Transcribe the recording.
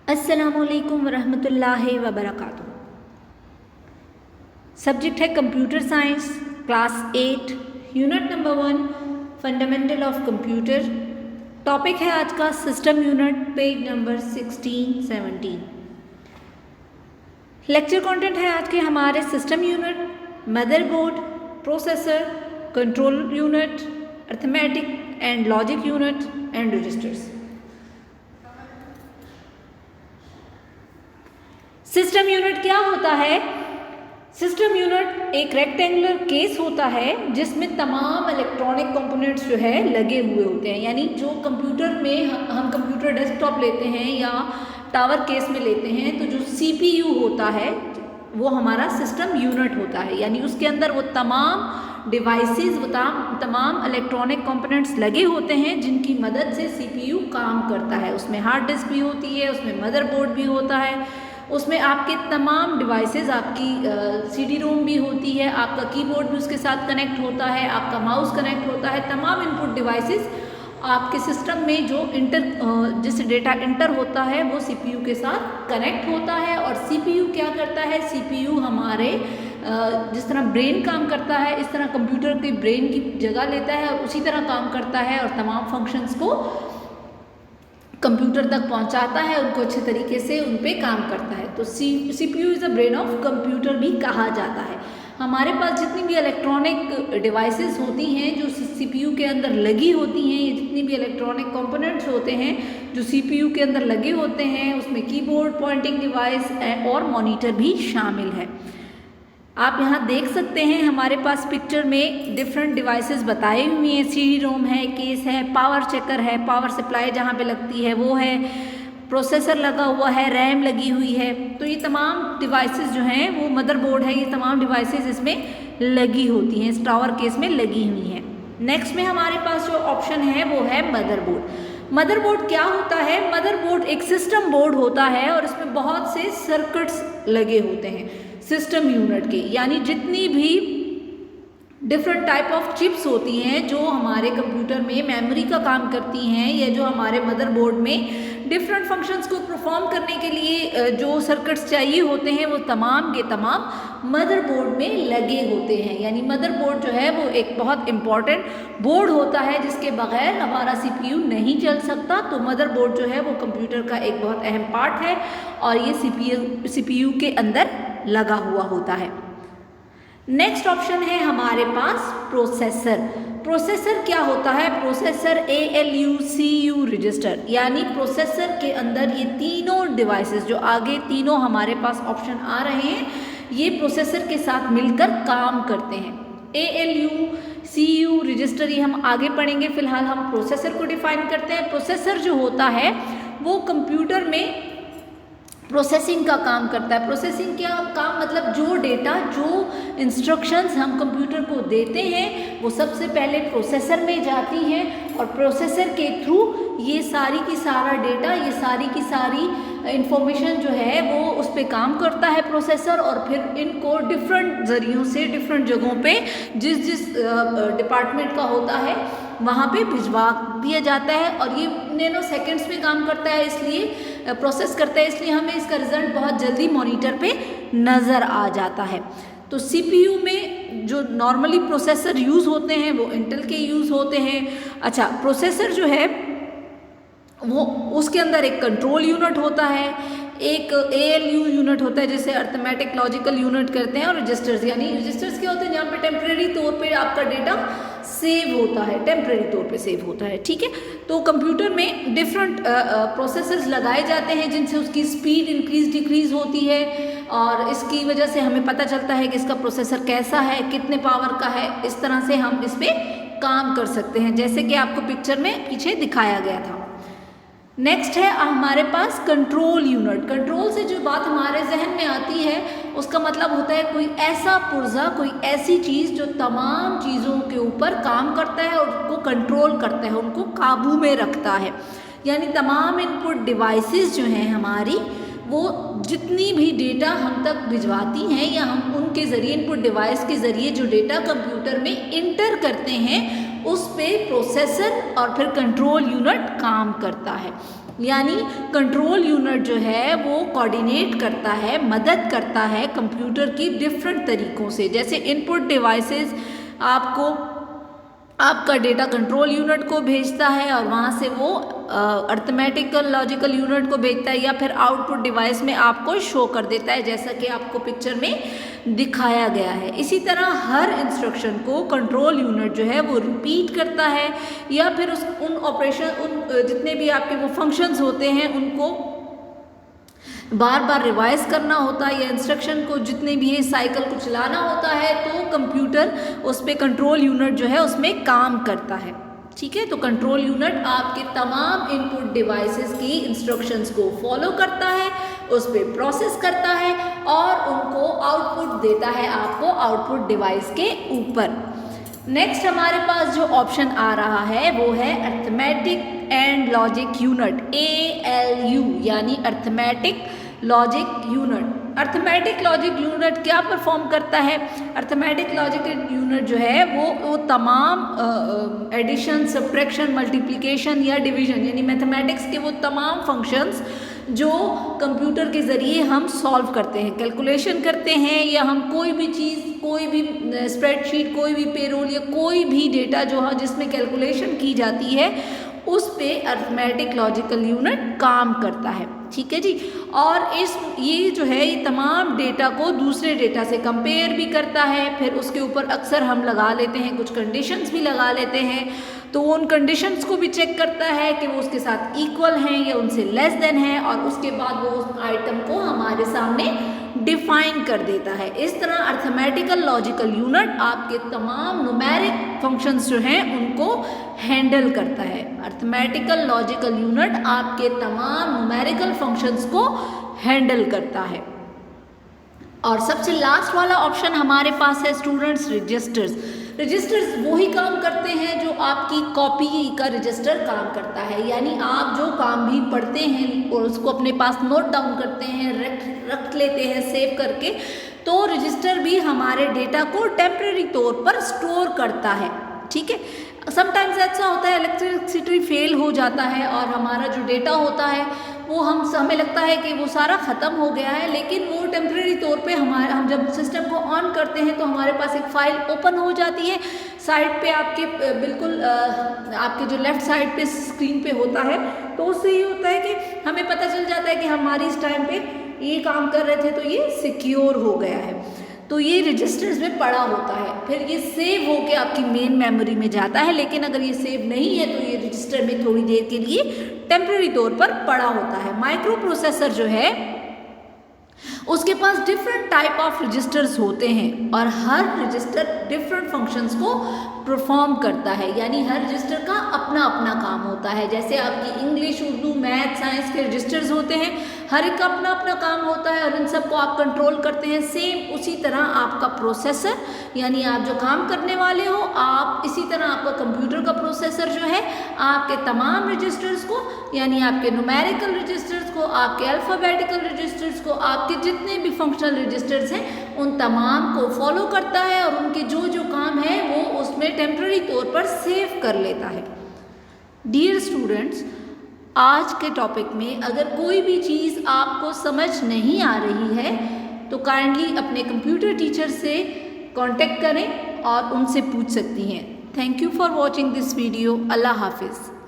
अस्सलामुअलैकुम वरहमतुल्लाहि वबरकातुहू। सब्जेक्ट है computer science, class 8, unit number 1, fundamental of computer. Topic है आज का system unit, page number 16-17। Lecture content है आज के हमारे system unit, motherboard, processor, control unit, arithmetic and logic unit and registers. System unit क्या होता है? सिस्टम यूनिट एक रेक्टेंगुलर केस होता है जिसमें तमाम इलेक्ट्रॉनिक कंपोनेंट्स जो है लगे हुए होते हैं। यानी जो कंप्यूटर में हम कंप्यूटर डेस्कटॉप लेते हैं या टावर केस में लेते हैं, तो जो सीपीयू होता है वो हमारा सिस्टम यूनिट होता है। यानी उसके अंदर वो तमाम डिवाइसेस, वो तमाम इलेक्ट्रॉनिक कंपोनेंट्स लगे होते हैं जिनकी मदद से सीपीयू काम करता है। उसमें हार्ड डिस्क भी होती है, उसमें मदरबोर्ड भी होता है, उसमें आपके तमाम डिवाइसेस, आपकी सीडी रोम भी होती है, आपका कीबोर्ड भी उसके साथ कनेक्ट होता है, आपका माउस कनेक्ट होता है। तमाम इनपुट डिवाइसेस आपके सिस्टम में जो जिससे डेटा इंटर होता है वो सीपीयू के साथ कनेक्ट होता है। और सीपीयू क्या करता है? सीपीयू हमारे जिस तरह ब्रेन काम करता है, इस तरह कंप्यूटर के ब्रेन की जगह लेता है और उसी तरह काम करता है और तमाम फंक्शंस को कंप्यूटर तक पहुंचाता है, उनको अच्छे तरीके से उन पे काम करता है। तो CPU is the brain of computer भी कहा जाता है। हमारे पास जितनी भी इलेक्ट्रॉनिक डिवाइसेस होती हैं जो सीपीयू के अंदर लगी होती हैं, ये जितनी भी इलेक्ट्रॉनिक कंपोनेंट्स होते हैं जो सीपीयू के अंदर लगे होते हैं, उसमें कीबोर्ड, पॉइंटिंग डिवाइस और मॉनिटर भी शामिल है। आप यहाँ देख सकते हैं हमारे पास पिक्चर में डिफरेंट डिवाइसेस बताए हुए हैं। सीडी रोम है, केस है, पावर चेकर है, पावर सप्लाई जहाँ पे लगती है वो है, प्रोसेसर लगा हुआ है, रैम लगी हुई है। तो ये तमाम डिवाइसेस जो हैं वो मदरबोर्ड है, ये तमाम डिवाइसेस इसमें लगी होती हैं, इस टावर केस में लगी हुई हैं। नेक्स्ट में हमारे पास जो ऑप्शन है वो है मदरबोर्ड। मदरबोर्ड क्या होता है? मदरबोर्ड एक सिस्टम बोर्ड होता है और इसमें बहुत से सर्किट्स लगे होते हैं सिस्टम यूनिट के। यानी जितनी भी डिफरेंट टाइप ऑफ चिप्स होती हैं जो हमारे कंप्यूटर में मेमोरी का काम करती हैं, या जो हमारे मदरबोर्ड में डिफरेंट फंक्शंस को परफॉर्म करने के लिए जो सर्किट्स चाहिए होते हैं, वो तमाम के तमाम मदरबोर्ड में लगे होते हैं। यानी मदरबोर्ड जो है वो एक बहुत इंपॉर्टेंट बोर्ड होता है जिसके बगैर हमारा सीपीयू नहीं चल सकता। तो मदरबोर्ड जो है वो कंप्यूटर का एक बहुत अहम पार्ट है और ये सीपीयू के अंदर लगा हुआ होता है। नेक्स्ट ऑप्शन है हमारे पास प्रोसेसर। प्रोसेसर क्या होता है? Processor ALU CU register. यानी प्रोसेसर के अंदर ये तीनों डिवाइसेस जो आगे तीनों हमारे पास ऑप्शन आ रहे हैं, ये प्रोसेसर के साथ मिलकर काम करते हैं। ALU CU रजिस्टर ये हम आगे पढ़ेंगे, फिलहाल हम प्रोसेसर को डिफाइन करते हैं। प्रोसेसर जो होता है वो कंप्यूटर में प्रोसेसिंग का काम करता है। प्रोसेसिंग क्या काम? मतलब जो डेटा, जो इंस्ट्रक्शंस हम कंप्यूटर को देते हैं वो सबसे पहले प्रोसेसर में जाती हैं और प्रोसेसर के थ्रू ये सारी की सारा डेटा, ये सारी की सारी इंफॉर्मेशन जो है वो उस पर काम करता है प्रोसेसर, और फिर इनको डिफरेंट ज़रियों से डिफरेंट जगहों पे जिस डिपार्टमेंट का होता है वहाँ पे भिजवा दिया जाता है। और ये नैनो सेकेंड्स में काम करता है, इसलिए प्रोसेस करता है, इसलिए हमें इसका रिजल्ट बहुत जल्दी मॉनिटर पे नज़र आ जाता है। तो सीपीयू में जो नॉर्मली प्रोसेसर यूज़ होते हैं वो इंटेल के यूज़ होते हैं। अच्छा, प्रोसेसर जो है वो उसके अंदर एक कंट्रोल यूनिट होता है, एक ALU यूनिट होता है जिसे अर्थमेटिक लॉजिकल यूनिट करते हैं, और रजिस्टर्स। यानी रजिस्टर्स क्या होते हैं? जहाँ पे टेम्प्रेरी तौर पे आपका डेटा सेव होता है, टेम्प्रेरी तौर पे सेव होता है। ठीक है, तो कंप्यूटर में डिफरेंट प्रोसेसर्स लगाए जाते हैं जिनसे उसकी स्पीड इंक्रीज डिक्रीज होती है, और इसकी वजह से हमें पता चलता है कि इसका प्रोसेसर कैसा है, कितने पावर का है। इस तरह से हम इस पर काम कर सकते हैं, जैसे कि आपको पिक्चर में पीछे दिखाया गया था। नेक्स्ट है हमारे पास कंट्रोल यूनिट। कंट्रोल से जो बात हमारे जहन में आती है उसका मतलब होता है कोई ऐसा पुर्जा, कोई ऐसी चीज़ जो तमाम चीज़ों के ऊपर काम करता है और उनको कंट्रोल करता है, उनको काबू में रखता है। यानी तमाम इनपुट डिवाइसेस जो हैं हमारी, वो जितनी भी डेटा हम तक भिजवाती हैं या हम उनके ज़रिए, इनपुट डिवाइस के ज़रिए जो डेटा कंप्यूटर में इंटर करते हैं, उस पे प्रोसेसर और फिर कंट्रोल यूनिट काम करता है। यानी कंट्रोल यूनिट जो है वो कोऑर्डिनेट करता है, मदद करता है कंप्यूटर की डिफरेंट तरीक़ों से। जैसे इनपुट डिवाइसेस आपका डेटा कंट्रोल यूनिट को भेजता है और वहाँ से वो अर्थमेटिकल लॉजिकल यूनिट को भेजता है, या फिर आउटपुट डिवाइस में आपको शो कर देता है, जैसा कि आपको पिक्चर में दिखाया गया है। इसी तरह हर इंस्ट्रक्शन को कंट्रोल यूनिट जो है वो रिपीट करता है, या फिर उन जितने भी आपके वो फंक्शंस होते हैं उनको बार बार रिवाइज करना होता है, या इंस्ट्रक्शन को जितने भी है साइकिल को चलाना होता है, तो कंप्यूटर उस पर कंट्रोल यूनिट जो है उसमें काम करता है। ठीक है, तो कंट्रोल यूनिट आपके तमाम इनपुट डिवाइसेस की इंस्ट्रक्शंस को फॉलो करता है, उस पर प्रोसेस करता है और उनको आउटपुट देता है आपको आउटपुट डिवाइस के ऊपर। नेक्स्ट हमारे पास जो ऑप्शन आ रहा है वो है arithmetic and logic unit, ALU, यानी arithmetic logic unit. Arithmetic logic unit क्या परफॉर्म करता है? अर्थमेटिक लॉजिक यूनिट जो है वो तमाम एडिशन, सब्ट्रैक्शन, मल्टीप्लिकेशन या डिवीजन, यानी मैथमेटिक्स के वो तमाम फंक्शंस जो कंप्यूटर के ज़रिए हम सॉल्व करते हैं, कैलकुलेशन करते हैं, या हम कोई भी चीज़, कोई भी स्प्रेडशीट, कोई भी पेरोल या कोई भी डेटा जो है जिसमें कैलकुलेशन की जाती है, उस पे अर्थमेटिक लॉजिकल यूनिट काम करता है। ठीक है जी। और ये जो है ये तमाम डेटा को दूसरे डेटा से कंपेयर भी करता है, फिर उसके ऊपर अक्सर हम लगा लेते हैं, कुछ कंडीशंस भी लगा लेते हैं, तो उन कंडीशंस को भी चेक करता है कि वो उसके साथ इक्वल हैं या उनसे लेस देन है, और उसके बाद वो उस आइटम को हमारे सामने डिफाइन कर देता है। इस तरह अर्थमेटिकल लॉजिकल यूनिट आपके तमाम न्यूमेरिक फंक्शंस जो हैं उनको हैंडल करता है। अर्थमेटिकल लॉजिकल यूनिट आपके तमाम न्यूमेरिकल फंक्शंस को हैंडल करता है। और सबसे लास्ट वाला ऑप्शन हमारे पास है स्टूडेंट्स रजिस्टर्स। रजिस्टर्स वही काम करते हैं जो आपकी कॉपी का रजिस्टर काम करता है, यानी आप जो काम भी पढ़ते हैं और उसको अपने पास नोट डाउन करते हैं, रख लेते हैं सेव करके, तो रजिस्टर भी हमारे डेटा को टेम्परेरी तौर पर स्टोर करता है। ठीक है, समटाइम्स ऐसा होता है इलेक्ट्रिसिटी फेल हो जाता है और हमारा जो डेटा होता है वो हमें लगता है कि वो सारा ख़त्म हो गया है, लेकिन वो टेम्परेरी तौर पे हम जब सिस्टम को ऑन करते हैं तो हमारे पास एक फ़ाइल ओपन हो जाती है। साइड पे आपके बिल्कुल आपके जो लेफ़्ट साइड पे स्क्रीन पे होता है, तो उससे ये होता है कि हमें पता चल जाता है कि हमारी इस टाइम पे ये काम कर रहे थे तो ये सिक्योर हो गया है। तो ये रजिस्टर्स में पड़ा होता है, फिर ये सेव होके आपकी मेन मेमोरी में जाता है, लेकिन अगर ये सेव नहीं है तो ये रजिस्टर में थोड़ी देर के लिए टेम्परेरी तौर पर पड़ा होता है। माइक्रो प्रोसेसर जो है उसके पास डिफरेंट टाइप ऑफ रजिस्टर्स होते हैं और हर रजिस्टर डिफरेंट फंक्शंस को परफॉर्म करता है, यानी हर रजिस्टर का अपना अपना काम होता है। जैसे आपकी इंग्लिश, उर्दू, मैथ, साइंस के रजिस्टर्स होते हैं, हर एक का अपना अपना काम होता है और इन सब को आप कंट्रोल करते हैं। सेम उसी तरह आपका प्रोसेसर, यानी आप जो काम करने वाले हो, आप इसी तरह आपका कंप्यूटर का प्रोसेसर जो है आपके तमाम रजिस्टर्स को, यानी आपके न्यूमेरिकल रजिस्टर्स को, आपके अल्फ़ाबेटिकल रजिस्टर्स को, आपके जितने भी फंक्शनल रजिस्टर्स हैं उन तमाम को फॉलो करता है और उनके जो जो काम है वो उसमें टेम्पररी तौर पर सेव कर लेता है। डियर स्टूडेंट्स, आज के टॉपिक में अगर कोई भी चीज़ आपको समझ नहीं आ रही है तो काइंडली अपने कंप्यूटर टीचर से कांटेक्ट करें और उनसे पूछ सकती हैं। Thank you for watching this video. Allah हाफिज़।